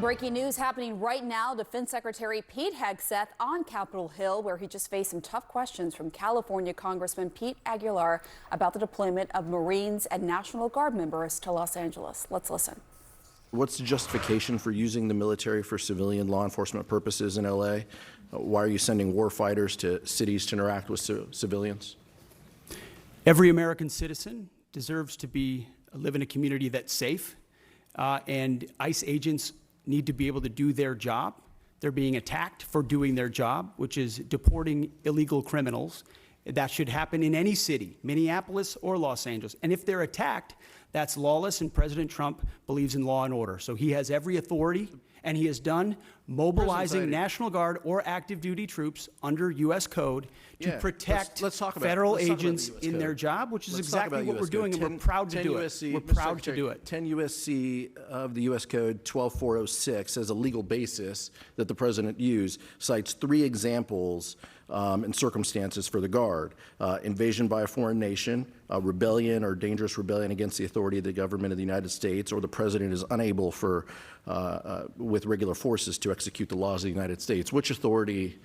Breaking news happening right now. Defense Secretary Pete Hegseth on Capitol Hill, where he just faced some tough questions from California Congressman Pete Aguilar about the deployment of Marines and National Guard members to Los Angeles. Let's listen. What's the justification for using the military for civilian law enforcement purposes in LA? Why are you sending war fighters to cities to interact with civilians? Every American citizen deserves to live in a community that's safe, and ICE agents need to be able to do their job. They're being attacked for doing their job, which is deporting illegal criminals. That should happen in any city, Minneapolis or Los Angeles. And if they're attacked, that's lawless, and President Trump believes in law and order. So he has every authority, and he has done mobilizing National Guard or active duty troops under U.S. code to protect federal agents in their job, which is exactly what we're doing, and we're proud to do it. We're proud to do it. 10 U.S.C. of the U.S. Code 12406 as a legal basis that the president used cites 3 examples and circumstances for the Guard: invasion by a foreign nation, rebellion or dangerous rebellion against the authority of the government of the United States, or the president is unable with regular forces to execute the laws of the United States. Which authority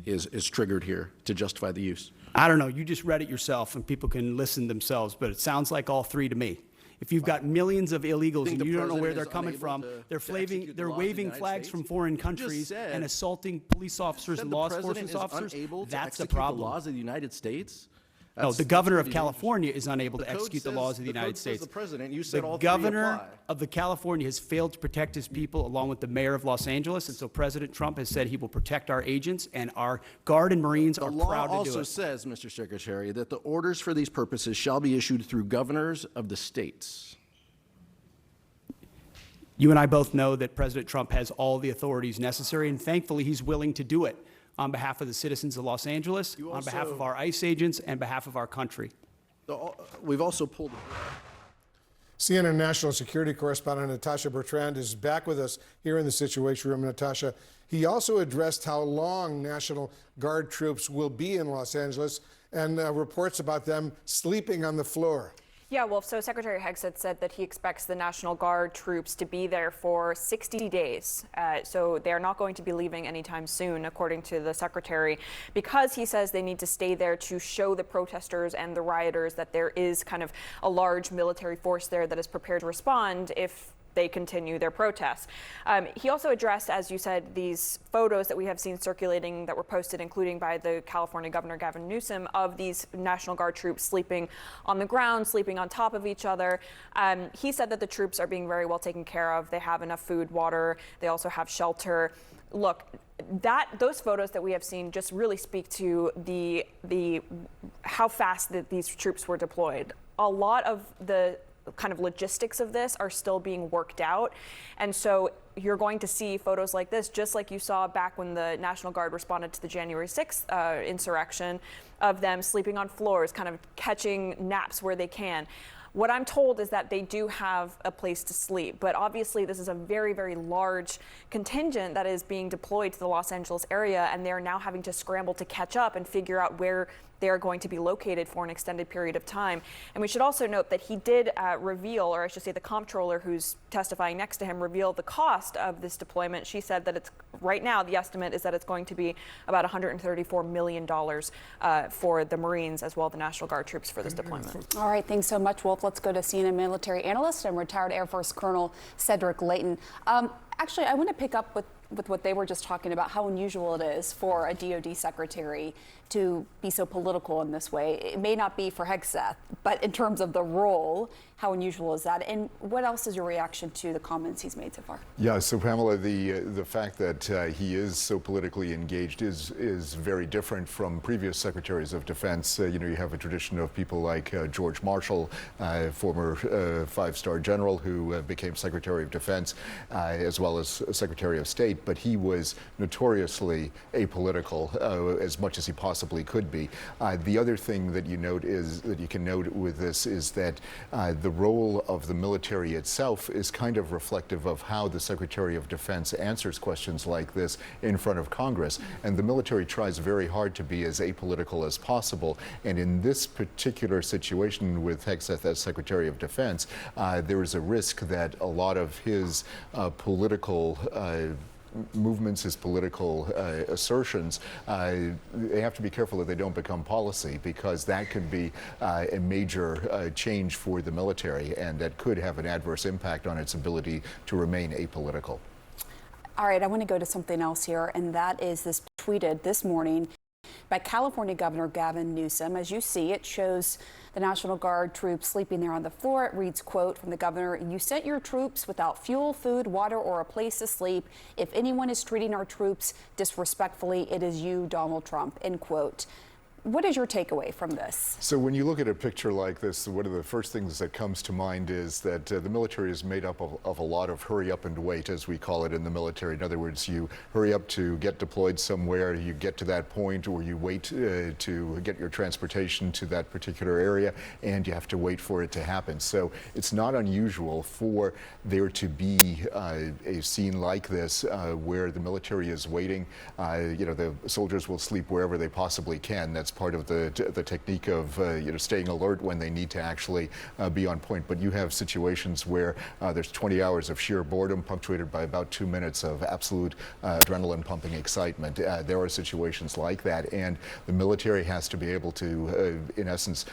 is triggered here to justify the use? I don't know. You just read it yourself, and people can listen themselves, but it sounds like all 3 to me. If you've got millions of illegals and you don't know where they're coming from, they're waving flags from foreign countries and assaulting police officers and law enforcement officers, that's a problem. The laws of the United States? No, the governor of California is unable to execute the laws of the United States. The president, you said all the 3 governor apply. of the California has failed to protect his people, along with the mayor of Los Angeles, and so President Trump has said he will protect our agents, and our Guard and Marines are proud to do it. The law also says, Mr. Secretary, that the orders for these purposes shall be issued through governors of the states. You and I both know that President Trump has all the authorities necessary, and thankfully he's willing to do it on behalf of the citizens of Los Angeles, on behalf of our ICE agents, and behalf of our country. We've also pulled... CNN national security correspondent Natasha Bertrand is back with us here in the Situation Room. Natasha, he also addressed how long National Guard troops will be in Los Angeles and reports about them sleeping on the floor. Yeah, well, so Secretary Hegseth said that he expects the National Guard troops to be there for 60 days. So they're not going to be leaving anytime soon, according to the secretary, because he says they need to stay there to show the protesters and the rioters that there is kind of a large military force there that is prepared to respond if they continue their protests. He also addressed, as you said, these photos that we have seen circulating that were posted, including by the California Governor Gavin Newsom, of these National Guard troops sleeping on the ground, sleeping on top of each other. He said that the troops are being very well taken care of. They have enough food, water. They also have shelter. Look, those photos that we have seen just really speak to the how fast that these troops were deployed. A lot of the kind of logistics of this are still being worked out. And so you're going to see photos like this, just like you saw back when the National Guard responded to the January 6th insurrection, of them sleeping on floors, kind of catching naps where they can. What I'm told is that they do have a place to sleep, but obviously this is a very, very large contingent that is being deployed to the Los Angeles area, and they're now having to scramble to catch up and figure out where they're going to be located for an extended period of time. And we should also note that he did reveal, or I should say the comptroller who's testifying next to him, revealed the cost of this deployment. She said that it's right now, the estimate is that it's going to be about $134 million for the Marines as well as the National Guard troops for this deployment. All right, thanks so much, Wolf. Let's go to CNN military analyst and retired Air Force Colonel Cedric Leighton. Actually, I want to pick up with what they were just talking about, how unusual it is for a DOD secretary to be so political in this way. It may not be for Hegseth, but in terms of the role, how unusual is that? And what else is your reaction to the comments he's made so far? Yeah, so Pamela, the fact that he is so politically engaged is very different from previous secretaries of defense. You know, you have a tradition of people like George Marshall, former 5-star general who became Secretary of Defense, as well well as Secretary of State, but he was notoriously apolitical as much as he possibly could be. The other thing that you can note with this is that the role of the military itself is kind of reflective of how the Secretary of Defense answers questions like this in front of Congress. And the military tries very hard to be as apolitical as possible. And in this particular situation with Hegseth as Secretary of Defense, there is a risk that a lot of his political movements, his political assertions, they have to be careful that they don't become policy, because that could be a major change for the military, and that could have an adverse impact on its ability to remain apolitical. All right, I want to go to something else here, and that is this tweeted this morning by California Governor Gavin Newsom. As you see, it shows the National Guard troops sleeping there on the floor. It reads, quote, from the governor, "You sent your troops without fuel, food, water, or a place to sleep. If anyone is treating our troops disrespectfully, it is you, Donald Trump," end quote. What is your takeaway from this? So when you look at a picture like this, one of the first things that comes to mind is that the military is made up of a lot of hurry up and wait, as we call it in the military. In other words, you hurry up to get deployed somewhere, you get to that point, or you wait to get your transportation to that particular area, and you have to wait for it to happen. So it's not unusual for there to be a scene like this where the military is waiting. The soldiers will sleep wherever they possibly can. That's part of the technique of staying alert when they need to actually be on point. But you have situations where there's 20 hours of sheer boredom punctuated by about 2 minutes of absolute adrenaline pumping excitement. There are situations like that, and the military has to be able to, in essence,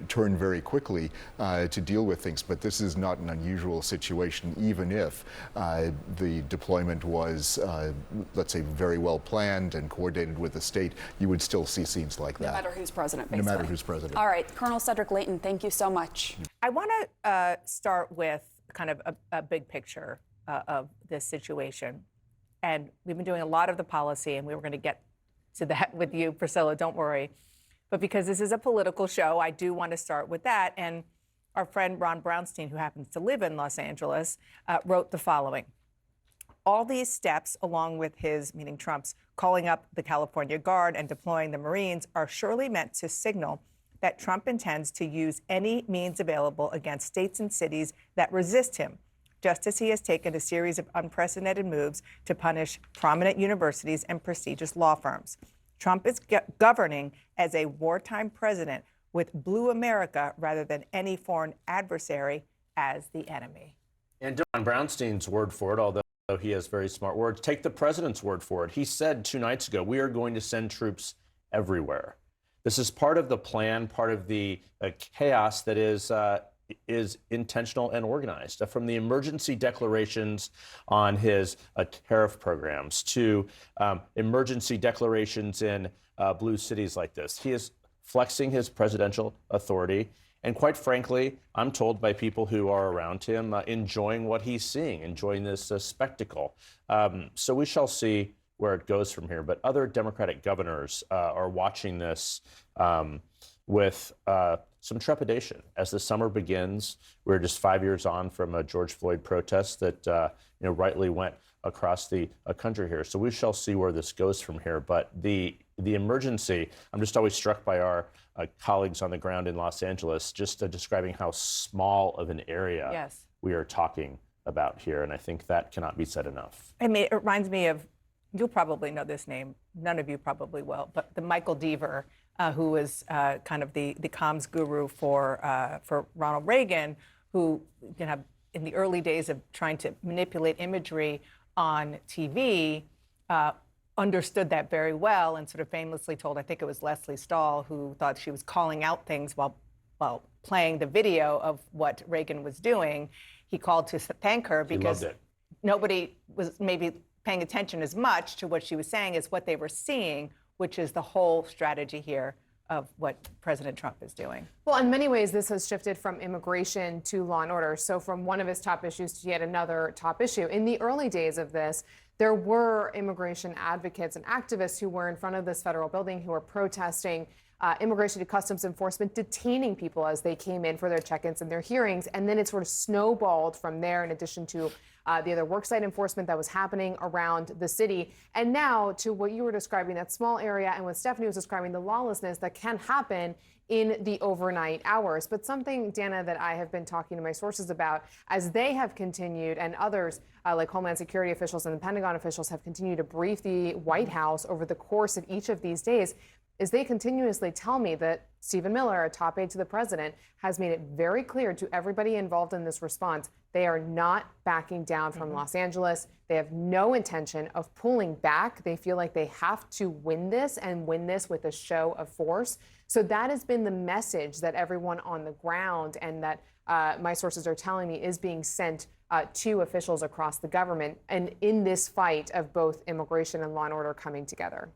turn very quickly to deal with things. But this is not an unusual situation, even if the deployment was, let's say, very well planned and coordinated with the state. You would still see scenes like that. No matter who's president, No basically. matter who's president. All right, Colonel Cedric Leighton, thank you so much. I want to start with kind of a big picture of this situation. And we've been doing a lot of the policy, and we were going to get to that with you, Priscilla, don't worry. But because this is a political show, I do want to start with that. And our friend Ron Brownstein, who happens to live in Los Angeles, wrote the following. All these steps, along with his, meaning Trump's, calling up the California Guard and deploying the Marines, are surely meant to signal that Trump intends to use any means available against states and cities that resist him, just as he has taken a series of unprecedented moves to punish prominent universities and prestigious law firms. Trump is governing as a wartime president with Blue America rather than any foreign adversary as the enemy. And Don Brownstein's word for it, although he has very smart words, take the president's word for it. He said 2 nights ago, we are going to send troops everywhere. This is part of the plan, part of the chaos that is intentional and organized. From the emergency declarations on his tariff programs to emergency declarations in blue cities like this, he is flexing his presidential authority. And quite frankly, I'm told by people who are around him, enjoying what he's seeing, enjoying this spectacle. So we shall see where it goes from here. But other Democratic governors are watching this with some trepidation. As the summer begins, we're just 5 years on from a George Floyd protest that rightly went across the country here. So we shall see where this goes from here. But the emergency, I'm just always struck by our colleagues on the ground in Los Angeles, just describing how small of an area we are talking about here. And I think that cannot be said enough. I mean, it reminds me of, you'll probably know this name, none of you probably will, but the Michael Deaver, who was kind of the comms guru for Ronald Reagan, who in the early days of trying to manipulate imagery on TV, understood that very well and sort of famously told, I think it was Leslie Stahl, who thought she was calling out things while playing the video of what Reagan was doing. He called to thank her because nobody was maybe paying attention as much to what she was saying as what they were seeing, which is the whole strategy here of what President Trump is doing. Well, in many ways, this has shifted from immigration to law and order. So from one of his top issues to yet another top issue. In the early days of this, there were immigration advocates and activists who were in front of this federal building who were protesting Immigration and Customs Enforcement detaining people as they came in for their check-ins and their hearings. And then it sort of snowballed from there, in addition to the other worksite enforcement that was happening around the city. And now to what you were describing, that small area, and what Stephanie was describing, the lawlessness that can happen in the overnight hours. But something, Dana, that I have been talking to my sources about as they have continued, and others like Homeland Security officials and the Pentagon officials have continued to brief the White House over the course of each of these days, is they continuously tell me that Stephen Miller, a top aide to the president, has made it very clear to everybody involved in this response they are not backing down from Los Angeles. They have no intention of pulling back. They feel like they have to win this, and win this with a show of force. So that has been the message that everyone on the ground, and that my sources are telling me, is being sent to officials across the government, and in this fight of both immigration and law and order coming together.